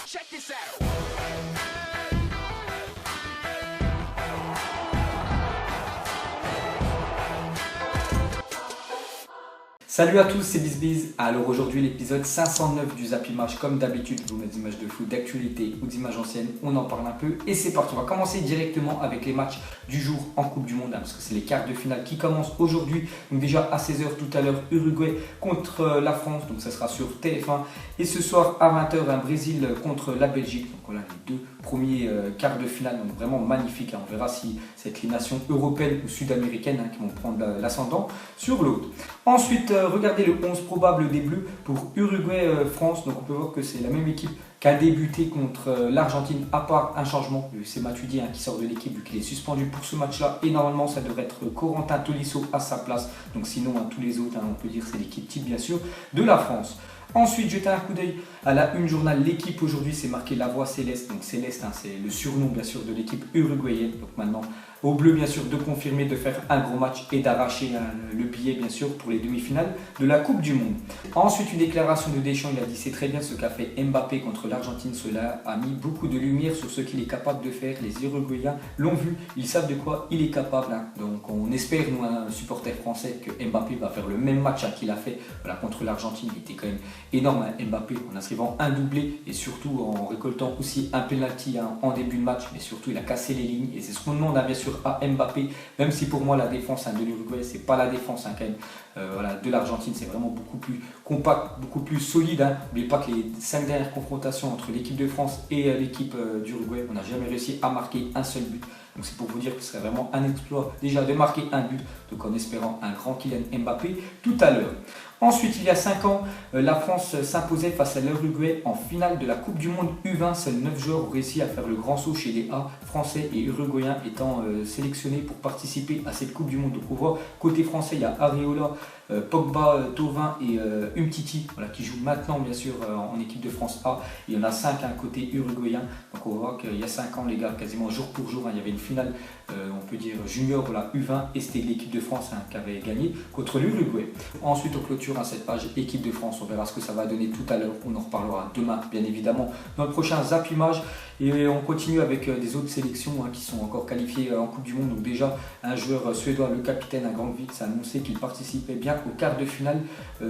Check this out. Salut à tous, c'est BizBiz. Alors aujourd'hui l'épisode 509 du Zap Image. Comme d'habitude, je vous mets des images de foot, d'actualité ou d'images anciennes. On en parle un peu et c'est parti. On va commencer directement avec les matchs du jour en Coupe du Monde, parce que c'est les quarts de finale qui commencent aujourd'hui. Donc déjà à 16h tout à l'heure, Uruguay contre la France. Donc ça sera sur TF1. Et ce soir à 20h, un Brésil contre la Belgique. Donc voilà les deux premiers quarts de finale. Donc vraiment magnifique. On verra si c'est les nations européennes ou sud-américaines qui vont prendre l'ascendant sur l'autre. Ensuite, regardez le 11 probable des Bleus pour Uruguay-France. Donc on peut voir que c'est la même équipe qui a débuté contre l'Argentine, à part un changement. C'est Matuidi qui sort de l'équipe vu qu'il est suspendu pour ce match-là. Et normalement, ça devrait être Corentin Tolisso à sa place. Donc sinon, tous les autres, on peut dire que c'est l'équipe type bien sûr de la France. Ensuite, jetez un coup d'œil à la une journal. L'équipe aujourd'hui, c'est marqué la voix céleste. Donc céleste, c'est le surnom bien sûr de l'équipe uruguayenne. Donc maintenant, aux Bleus bien sûr de confirmer, de faire un gros match et d'arracher le billet bien sûr pour les demi-finales de la Coupe du Monde. Ensuite, une déclaration de Deschamps. Il a dit c'est très bien ce qu'a fait Mbappé contre l'Argentine. Cela a mis beaucoup de lumière sur ce qu'il est capable de faire. Les Uruguayens l'ont vu. Ils savent de quoi il est capable. Donc on espère, nous, un supporter français, que Mbappé va faire le même match qu'il a fait contre l'Argentine. Il était quand même énorme, Mbappé, en inscrivant un doublé et surtout en récoltant aussi un penalty en début de match. Mais surtout, il a cassé les lignes et c'est ce qu'on demande bien sûr à Mbappé. Même si pour moi, la défense de l'Uruguay, c'est pas la défense quand même. De l'Argentine, c'est vraiment beaucoup plus compact, beaucoup plus solide. N'oubliez pas que les 5 dernières confrontations entre l'équipe de France et l'équipe d'Uruguay, on n'a jamais réussi à marquer un seul but. Donc c'est pour vous dire que ce serait vraiment un exploit déjà de marquer un but, donc en espérant un grand Kylian Mbappé tout à l'heure. Ensuite, il y a 5 ans, la France s'imposait face à l'Uruguay en finale de la Coupe du Monde U20. Seuls 9 joueurs ont réussi à faire le grand saut chez les A, français et uruguayens étant sélectionnés pour participer à cette Coupe du Monde. Donc on voit côté français, il y a Areola, Pogba, Thauvin et Umtiti qui jouent maintenant bien sûr en équipe de France A. Il y en a 5 côté uruguayen. Donc on voit qu'il y a 5 ans les gars, quasiment jour pour jour, il y avait une finale, on peut dire junior U20 et c'était l'équipe de France qui avait gagné contre l'Uruguay. Ensuite on clôture cette page équipe de France, on verra ce que ça va donner tout à l'heure, on en reparlera demain bien évidemment dans le prochain Zap Image. Et on continue avec des autres sélections qui sont encore qualifiées en Coupe du Monde. Donc déjà un joueur suédois, le capitaine Granqvist, a annoncé qu'il participait bien au quart de finale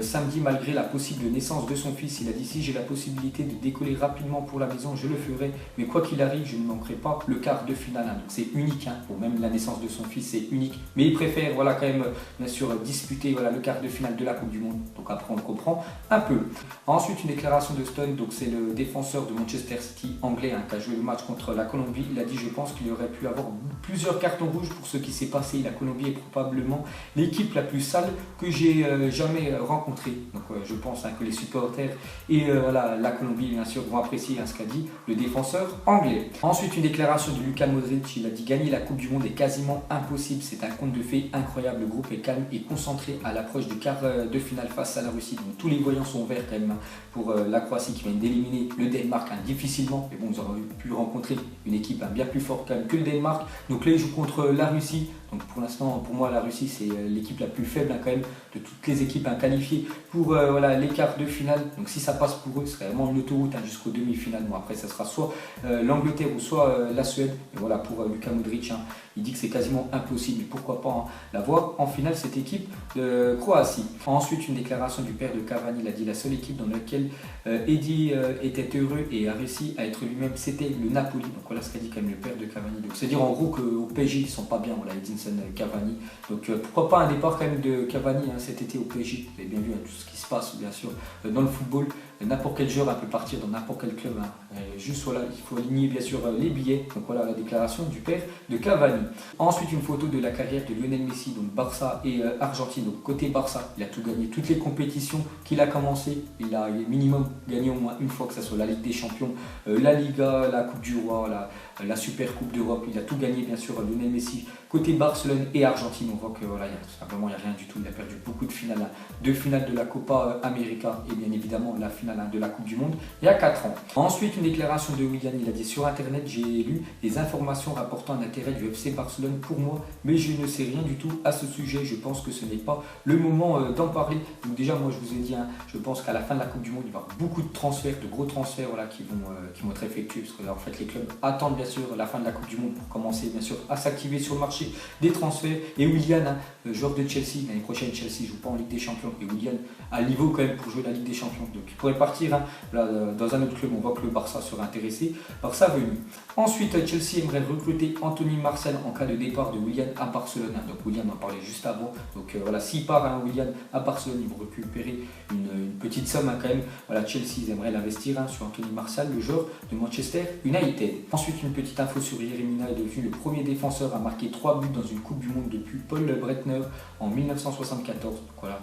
samedi malgré la possible naissance de son fils. Il a dit si j'ai la possibilité de décoller rapidement pour la maison, je le ferai, mais quoi qu'il arrive, je ne manquerai pas le quart de finale. Donc c'est unique, pour même la naissance de son fils, c'est unique. Mais il préfère quand même bien sûr disputer le quart de finale de la Coupe du Monde. Donc après on comprend un peu. Ensuite une déclaration de Stone, donc c'est le défenseur de Manchester City anglais qui a joué le match contre la Colombie. Il a dit je pense qu'il aurait pu avoir plusieurs cartons rouges pour ce qui s'est passé. La Colombie est probablement l'équipe la plus sale que j'ai jamais rencontrée. Donc je pense que les supporters et la Colombie bien sûr vont apprécier ce qu'a dit le défenseur anglais. Ensuite une déclaration de Luka Modric. Il a dit gagner la Coupe du Monde est quasiment impossible. C'est un conte de fées incroyable. Le groupe est calme et concentré à l'approche du quart de finale face à la Russie. Donc tous les voyants sont verts quand même pour la Croatie qui vient d'éliminer le Danemark difficilement. Mais bon, vous aurez pu rencontrer une équipe bien plus forte quand même que le Danemark. Donc là ils jouent contre la Russie. Donc pour l'instant, pour moi, la Russie, c'est l'équipe la plus faible quand même de toutes les équipes qualifiées pour les quarts de finale. Donc si ça passe pour eux, ce serait vraiment une autoroute jusqu'aux demi-finales. Bon, après, ça sera soit l'Angleterre ou soit la Suède. Et voilà, pour Luka Modric, il dit que c'est quasiment impossible. Mais pourquoi pas la voir en finale, cette équipe de Croatie. Ensuite, une déclaration du père de Cavani. Il a dit la seule équipe dans laquelle Eddie était heureux et a réussi à être lui-même, c'était le Napoli. Donc voilà ce qu'a dit quand même le père de Cavani. Donc c'est dire en gros qu'au PSG, ils ne sont pas bien. Voilà, Edinson Cavani. Donc pourquoi pas un départ quand même de Cavani cet été au PSG. Vous avez bien vu tout ce qui se passe bien sûr dans le football. N'importe quel joueur peut partir dans n'importe quel club. Juste voilà, il faut aligner bien sûr les billets. Donc voilà la déclaration du père de Cavani. Ensuite une photo de la carrière de Lionel Messi, donc Barça et Argentine. Donc côté Barça, il a tout gagné, toutes les compétitions qu'il a commencé, il a minimum gagné au moins une fois, que ce soit la Ligue des Champions, la Liga, la Coupe du Roi, la Super Coupe d'Europe. Il a tout gagné bien sûr Lionel Messi. Côté Barcelone et Argentine, on voit que voilà, simplement il n'y a rien du tout. Il a perdu beaucoup de finales, 2 finales de la Copa América et bien évidemment la finale finale de la Coupe du Monde il y a 4 ans. Ensuite, une déclaration de Willian, il a dit sur internet, j'ai lu des informations rapportant un intérêt du FC Barcelone pour moi, mais je ne sais rien du tout à ce sujet, je pense que ce n'est pas le moment d'en parler. Donc déjà, moi je vous ai dit, je pense qu'à la fin de la Coupe du Monde, il va y avoir beaucoup de transferts, de gros transferts qui vont être effectués, parce que en fait les clubs attendent bien sûr la fin de la Coupe du Monde pour commencer bien sûr à s'activer sur le marché des transferts. Et Willian, joueur de Chelsea, l'année prochaine Chelsea joue pas en Ligue des Champions, et Willian a le niveau quand même pour jouer la Ligue des Champions, donc il pourrait partir dans un autre club. On voit que le Barça serait intéressé par sa venue. Ensuite, Chelsea aimerait recruter Anthony Martial en cas de départ de Willian à Barcelone. Donc Willian en parlait juste avant. Donc voilà, s'il part Willian à Barcelone, ils vont récupérer une petite somme quand même. Voilà, Chelsea ils aimeraient l'investir sur Anthony Martial, le joueur de Manchester United. Ensuite, une petite info sur Yerry Mina, est devenu le premier défenseur à marquer 3 buts dans une Coupe du Monde depuis Paul Breitner en 1974. Donc voilà,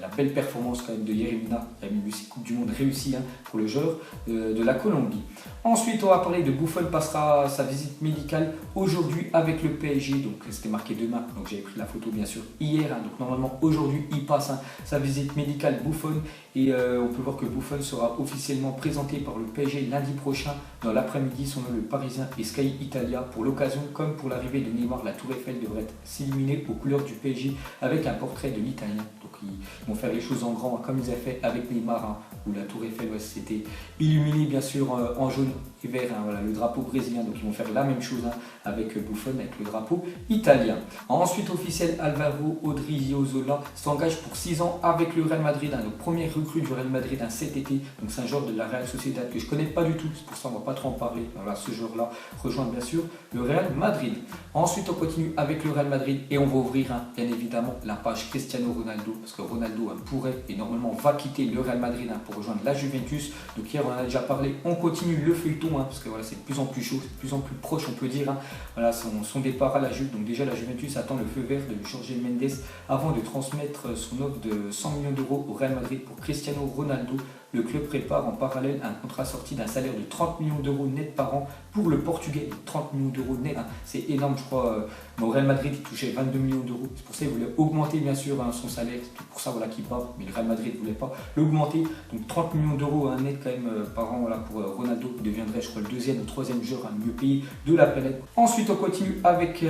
la belle performance quand même de Yerry Mina, qui a eu cette Coupe du Monde réussie pour le joueur de la Colombie. Ensuite, on va parler de Buffon, passera sa visite médicale aujourd'hui avec le PSG. Donc c'était marqué demain, donc j'avais pris la photo bien sûr hier. Donc normalement aujourd'hui il passe sa visite médicale Buffon, et on peut voir que Buffon sera officiellement présenté par le PSG lundi prochain dans l'après-midi. Son nom le Parisien et Sky Italia. Pour l'occasion, comme pour l'arrivée de Neymar, la Tour Eiffel devrait s'illuminer aux couleurs du PSG avec un portrait de l'Italien. Donc ils vont faire les choses en grand comme ils avaient fait avec Neymar, où la Tour Eiffel s'était illuminée bien sûr en jaune et vert, voilà, le drapeau brésilien. Donc ils vont faire la même chose avec Buffon, avec le drapeau italien. Ensuite, officiel, Alvaro Odriozola s'engage pour 6 ans avec le Real Madrid. Donc première recrue du Real Madrid cet été. Donc c'est un joueur de la Real Sociedad que je connais pas du tout, c'est pour ça qu'on va pas trop en parler. Voilà, ce joueur-là rejoint bien sûr le Real Madrid. Ensuite, on continue avec le Real Madrid et on va ouvrir bien évidemment la page Cristiano Ronaldo, parce que Ronaldo pourrait et normalement va quitter le Real Madrid pour rejoindre la Juventus. Donc hier on en a déjà parlé, on continue le feuilleton parce que voilà, c'est de plus en plus chaud, c'est de plus en plus proche on peut dire. Voilà, son départ à la Juve. Donc déjà la Juventus attend le feu vert de Jorge Mendes avant de transmettre son offre de 100 millions d'euros au Real Madrid pour Cristiano Ronaldo. Le club prépare en parallèle un contrat sorti d'un salaire de 30 millions d'euros net par an pour le Portugais. 30 millions d'euros net, c'est énorme, je crois. Au Real Madrid, il touchait 22 millions d'euros. C'est pour ça qu'il voulait augmenter bien sûr son salaire. C'est pour ça qu'il part. Mais le Real Madrid ne voulait pas l'augmenter. Donc 30 millions d'euros net quand même par an pour Ronaldo, qui deviendrait je crois le deuxième ou troisième joueur mieux payé de la planète. Ensuite, on continue avec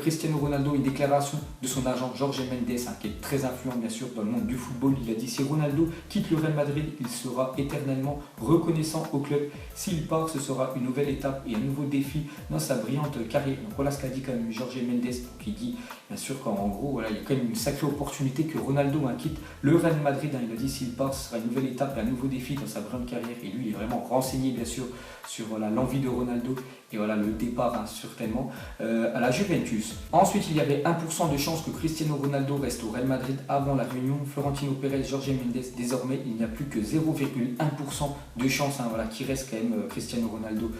Cristiano Ronaldo, une déclaration de son agent Jorge Mendes, qui est très influent bien sûr dans le monde du football. Il a dit: si Ronaldo quitte le Real Madrid, il sera éternellement reconnaissant au club. S'il part, ce sera une nouvelle étape et un nouveau défi dans sa brillante carrière. Donc voilà ce qu'a dit quand même Jorge Mendes, qui dit bien sûr qu'en gros voilà, il y a quand même une sacrée opportunité que Ronaldo quitte le Real Madrid. Il a dit s'il part, ce sera une nouvelle étape et un nouveau défi dans sa brillante carrière. Et lui il est vraiment renseigné bien sûr sur l'envie de Ronaldo et voilà le départ certainement à la Juventus. Ensuite, il y avait 1% de chance que Cristiano Ronaldo reste au Real Madrid avant la réunion Florentino Pérez, Jorge Mendes. Désormais, il n'y a plus que 0,1% de chance qui reste quand même Cristiano Ronaldo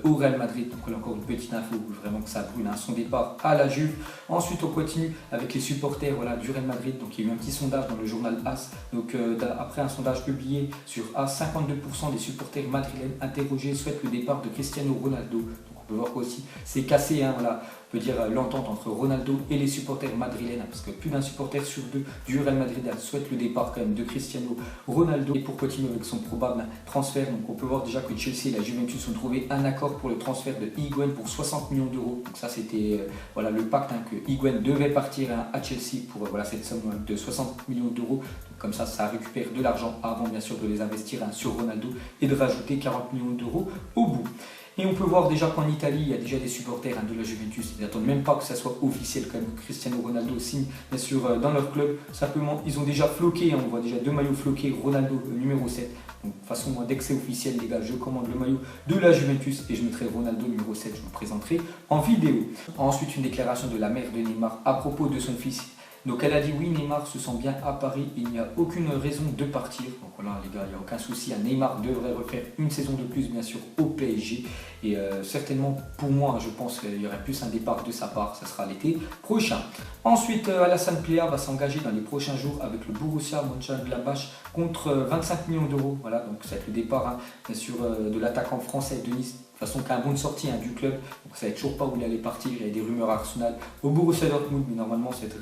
au Real Madrid. Donc là encore une petite info, vraiment que ça brûle son départ à la Juve. Ensuite, on continue avec les supporters du Real Madrid. Donc il y a eu un petit sondage dans le journal AS. Donc après un sondage publié sur AS, 52% des supporters madrilènes interrogés souhaitent le départ de Cristiano Ronaldo. Donc on peut voir aussi c'est cassé, voilà. On peut dire l'entente entre Ronaldo et les supporters madrilènes, parce que plus d'un supporter sur 2 du Real Madrid souhaite le départ quand même de Cristiano Ronaldo. Et pour continuer avec son probable transfert, donc on peut voir déjà que Chelsea et la Juventus ont trouvé un accord pour le transfert de Higuain pour 60 millions d'euros. Donc ça c'était le pacte que Higuain devait partir à Chelsea pour cette somme de 60 millions d'euros. Comme ça récupère de l'argent avant bien sûr de les investir sur Ronaldo et de rajouter 40 millions d'euros au bout. Et on peut voir déjà qu'en Italie, il y a déjà des supporters de la Juventus. Ils n'attendent même pas que ça soit officiel quand même. Cristiano Ronaldo signe bien sûr dans leur club. Simplement, ils ont déjà floqué, on voit déjà 2 maillots floqués, Ronaldo numéro 7. Donc de toute façon, moi, dès que c'est officiel, les gars, je commande le maillot de la Juventus et je mettrai Ronaldo numéro 7. Je vous le présenterai en vidéo. Ensuite, une déclaration de la mère de Neymar à propos de son fils. Donc elle a dit oui, Neymar se sent bien à Paris, il n'y a aucune raison de partir. Donc voilà les gars, il n'y a aucun souci. Neymar devrait refaire une saison de plus bien sûr au PSG. Et certainement pour moi, je pense qu'il y aurait plus un départ de sa part, ça sera l'été prochain. Ensuite, Alassane Plea va s'engager dans les prochains jours avec le Borussia Mönchengladbach contre 25 millions d'euros. Voilà, donc ça va être le départ bien sûr de l'attaquant français de Nice. De toute façon, qu'un bon de sortie du club, donc ça ne savait toujours pas où il allait partir. Il y a des rumeurs à Arsenal au Borussia Dortmund, mais normalement c'est être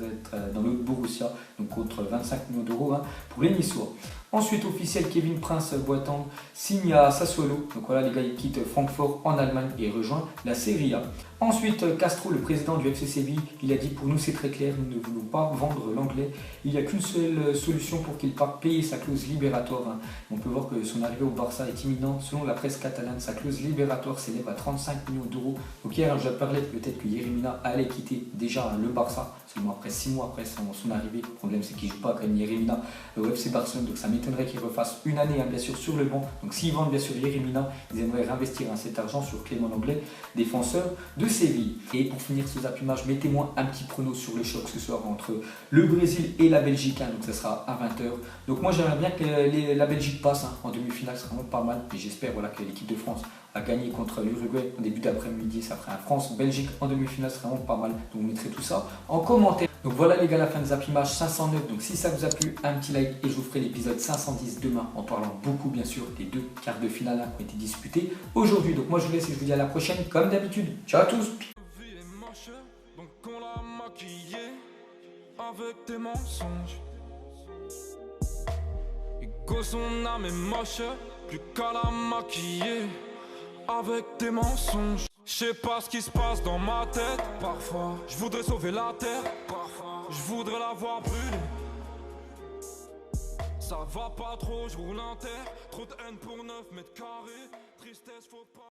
dans l'autre Borussia, donc contre 25 millions d'euros pour les Niçois. Ensuite, officiel, Kevin Prince Boateng signe à Sassuolo. Donc voilà, les gars, il quitte Francfort en Allemagne et rejoint la Serie A. Ensuite, Castro, le président du FC Séville, il a dit pour nous c'est très clair, nous ne voulons pas vendre l'anglais. Il n'y a qu'une seule solution pour qu'il parte payer sa clause libératoire. On peut voir que son arrivée au Barça est imminente. Selon la presse catalane, sa clause libératoire s'élève à 35 millions d'euros. Donc hier, je parlais peut-être que Yeremina allait quitter déjà le Barça, seulement après 6 mois après son arrivée. Le problème c'est qu'il ne joue pas quand même Yeremina au FC Barcelone, donc ça m'étonnerait qu'il refasse une année bien sûr sur le banc. Donc s'ils vendent bien sûr Yeremina, ils aimeraient réinvestir cet argent sur Clément Lenglet, défenseur de Séville. Et pour finir ce zappimage, mettez-moi un petit prono sur le choc ce soir entre le Brésil et la Belgique, donc ça sera à 20h. Donc moi j'aimerais bien que la Belgique passe en demi-finale, c'est vraiment pas mal. Et j'espère voilà, que l'équipe de France a gagné contre l'Uruguay en début d'après-midi. Ça ferait un France-Belgique en demi-finale, c'est vraiment pas mal. Donc vous mettrez tout ça en commentaire. Donc voilà les gars, la fin de zappimage 509. Donc si ça vous a plu, un petit like et je vous ferai l'épisode 510 demain en parlant beaucoup bien sûr des 2 quarts de finale qui ont été disputés aujourd'hui. Donc moi je vous laisse et je vous dis à la prochaine comme d'habitude. Ciao à tous. Donc on l'a maquillé avec des mensonges. Et que son âme est moche, plus qu'à la maquiller avec des mensonges. Je sais pas ce qui se passe dans ma tête. Parfois, je voudrais sauver la terre. Parfois, je voudrais la voir brûler. Ça va pas trop, je roule un terre. Trop de haine pour 9 mètres carrés. Tristesse, faut pas.